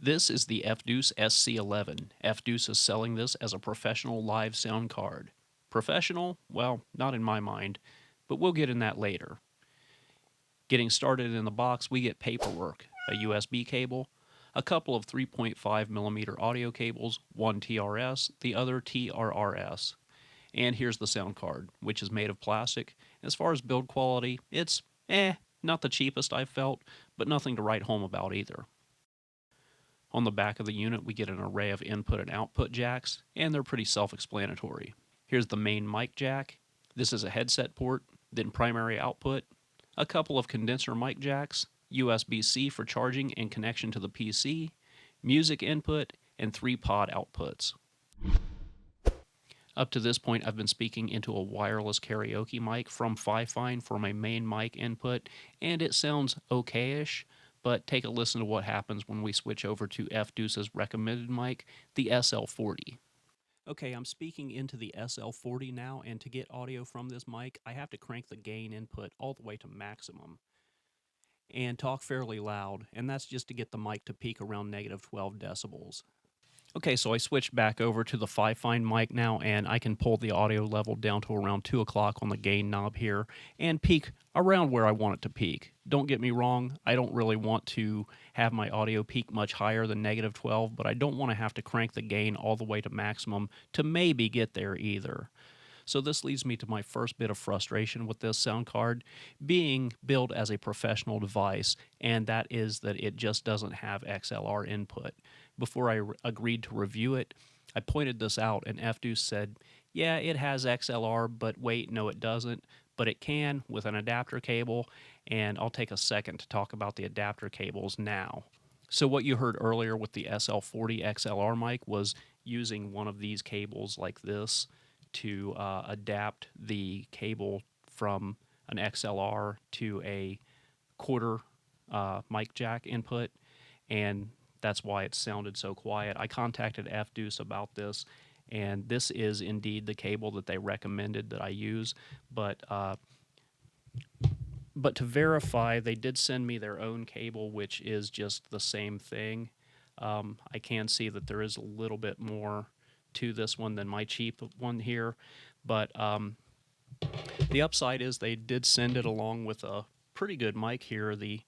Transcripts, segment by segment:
This is the FDuce SC11. FDuce is selling this as a professional live sound card. Professional? Well, not in my mind, but we'll get in that later. Getting started in the box, we get paperwork, a USB cable, a couple of 3.5mm audio cables, one TRS, the other TRRS. And here's the sound card, which is made of plastic. As far as build quality, it's not the cheapest I've felt, but nothing to write home about either. On the back of the unit, we get an array of input and output jacks, and they're pretty self-explanatory. Here's the main mic jack. This is a headset port, then primary output, a couple of condenser mic jacks, USB-C for charging and connection to the PC, music input, and 3 pod outputs. Up to this point, I've been speaking into a wireless karaoke mic from Fifine for my main mic input, and it sounds okay-ish, but take a listen to what happens when we switch over to FDuce's recommended mic, the SL40. Okay, I'm speaking into the SL40 now, and to get audio from this mic, I have to crank the gain input all the way to maximum and talk fairly loud, and that's just to get the mic to peak around -12 decibels. Okay, so I switched back over to the Fifine mic now, and I can pull the audio level down to around 2 o'clock on the gain knob here and peak around where I want it to peak. Don't get me wrong, I don't really want to have my audio peak much higher than -12, but I don't want to have to crank the gain all the way to maximum to maybe get there either. So this leads me to my first bit of frustration with this sound card being billed as a professional device, and that is that it just doesn't have XLR input. Before I agreed to review it, I pointed this out, and FDuce said, yeah, it has XLR, but wait, no it doesn't, but it can with an adapter cable, and I'll take a second to talk about the adapter cables now. So what you heard earlier with the SL40 XLR mic was using one of these cables like this to adapt the cable from an XLR to a quarter mic jack input, and that's why it sounded so quiet. I contacted FDuce about this, and this is indeed the cable that they recommended that I use, but to verify, they did send me their own cable, which is just the same thing. I can see that there is a little bit more to this one than my cheap one here, but the upside is they did send it along with a pretty good mic here, the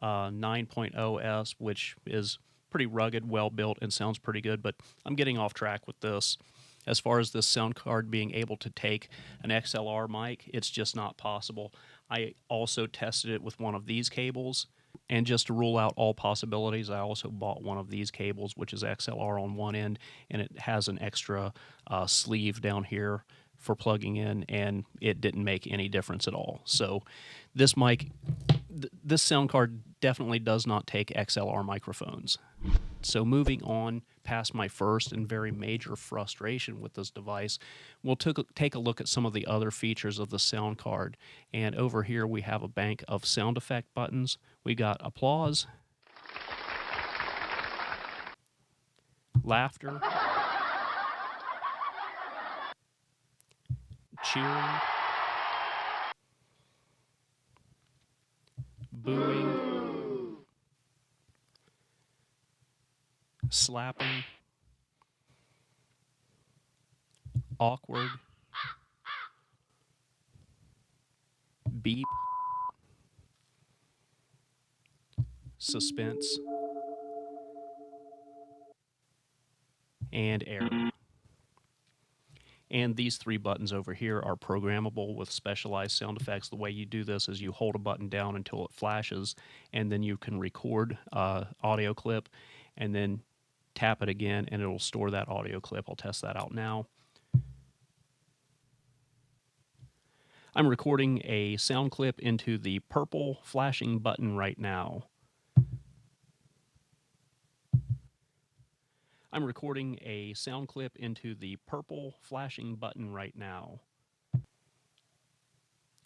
9.0S, which is pretty rugged, well built, and sounds pretty good. But I'm getting off track with this. As far as this sound card being able to take an XLR mic, it's just not possible. I also tested it with one of these cables, and just to rule out all possibilities, I also bought one of these cables, which is XLR on one end, and it has an extra sleeve down here for plugging in, and it didn't make any difference at all. So this mic, this sound card definitely does not take XLR microphones. So moving on past my first and very major frustration with this device, we'll take a look at some of the other features of the sound card. And over here we have a bank of sound effect buttons. We got applause, laughter, cheering, booing, slapping, awkward, beep, suspense, and error. And these 3 buttons over here are programmable with specialized sound effects. The way you do this is you hold a button down until it flashes, and then you can record audio clip, and then tap it again, and it'll store that audio clip. I'll test that out now. I'm recording a sound clip into the purple flashing button right now. I'm recording a sound clip into the purple flashing button right now.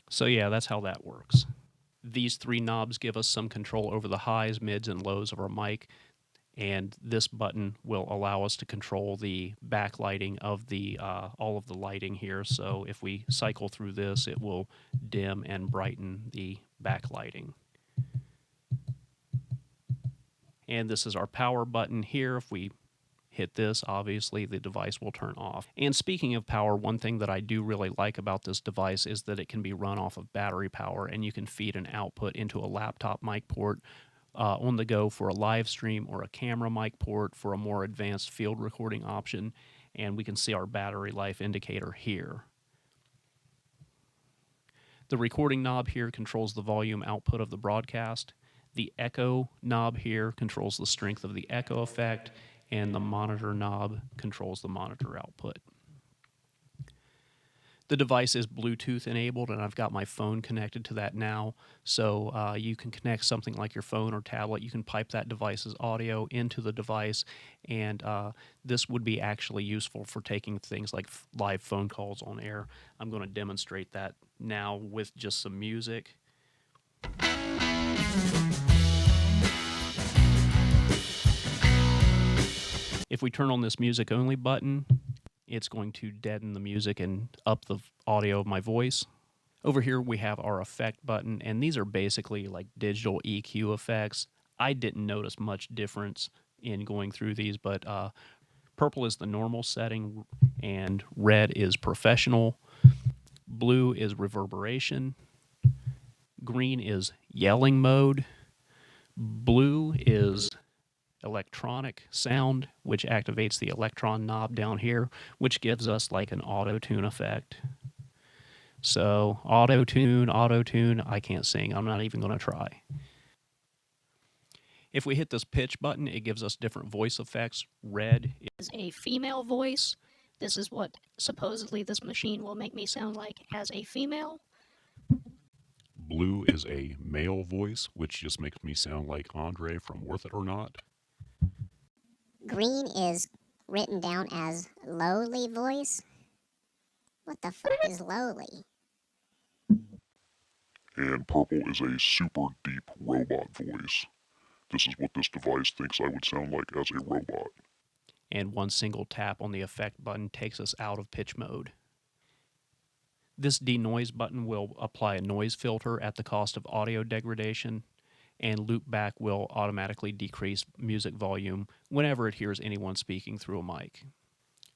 So yeah, that's how that works. These 3 knobs give us some control over the highs, mids, and lows of our mic, and this button will allow us to control the backlighting of the all of the lighting here. So if we cycle through this, it will dim and brighten the backlighting. And this is our power button here. If we hit this, obviously the device will turn off. And speaking of power, one thing that I do really like about this device is that it can be run off of battery power, and you can feed an output into a laptop mic port on the go for a live stream, or a camera mic port for a more advanced field recording option. And we can see our battery life indicator here. The recording knob here controls the volume output of the broadcast. The echo knob here controls the strength of the echo effect, and the monitor knob controls the monitor output. The device is Bluetooth enabled, and I've got my phone connected to that now. So you can connect something like your phone or tablet. You can pipe that device's audio into the device, and this would be actually useful for taking things like live phone calls on air. I'm going to demonstrate that now with just some music. If we turn on this music only button, it's going to deaden the music and up the audio of my voice. Over here we have our effect button, and these are basically like digital EQ effects. I didn't notice much difference in going through these, but purple is the normal setting, and red is professional. Blue is reverberation. Green is yelling mode. Blue is electronic sound, which activates the electron knob down here, which gives us like an auto-tune effect. So auto-tune, I can't sing. I'm not even going to try. If we hit this pitch button, it gives us different voice effects. Red is a female voice. This is what supposedly this machine will make me sound like as a female. Blue is a male voice, which just makes me sound like Andre from Worth It or Not. Green is written down as lowly voice. What the fuck is lowly? And purple is a super deep robot voice. This is what this device thinks I would sound like as a robot. And one single tap on the effect button takes us out of pitch mode. This denoise button will apply a noise filter at the cost of audio degradation, and loop back will automatically decrease music volume whenever it hears anyone speaking through a mic.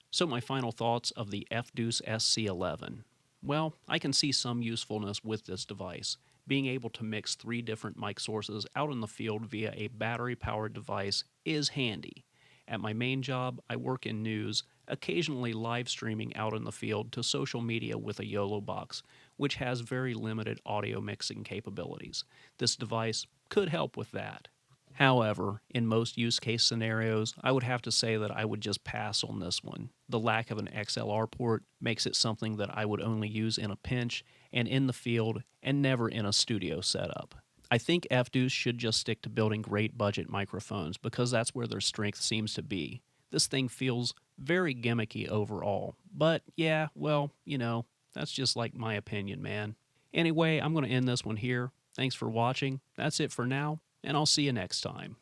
So my final thoughts of the FDuce SC11. Well, I can see some usefulness with this device. Being able to mix 3 different mic sources out in the field via a battery-powered device is handy. At my main job, I work in news, occasionally live streaming out in the field to social media with a YOLO box, which has very limited audio mixing capabilities. This device could help with that. However, in most use case scenarios, I would have to say that I would just pass on this one. The lack of an XLR port makes it something that I would only use in a pinch and in the field, and never in a studio setup. I think FDuce should just stick to building great budget microphones, because that's where their strength seems to be. This thing feels very gimmicky overall, but yeah, well, you know, that's just like my opinion, man. Anyway, I'm going to end this one here. Thanks for watching. That's it for now, and I'll see you next time.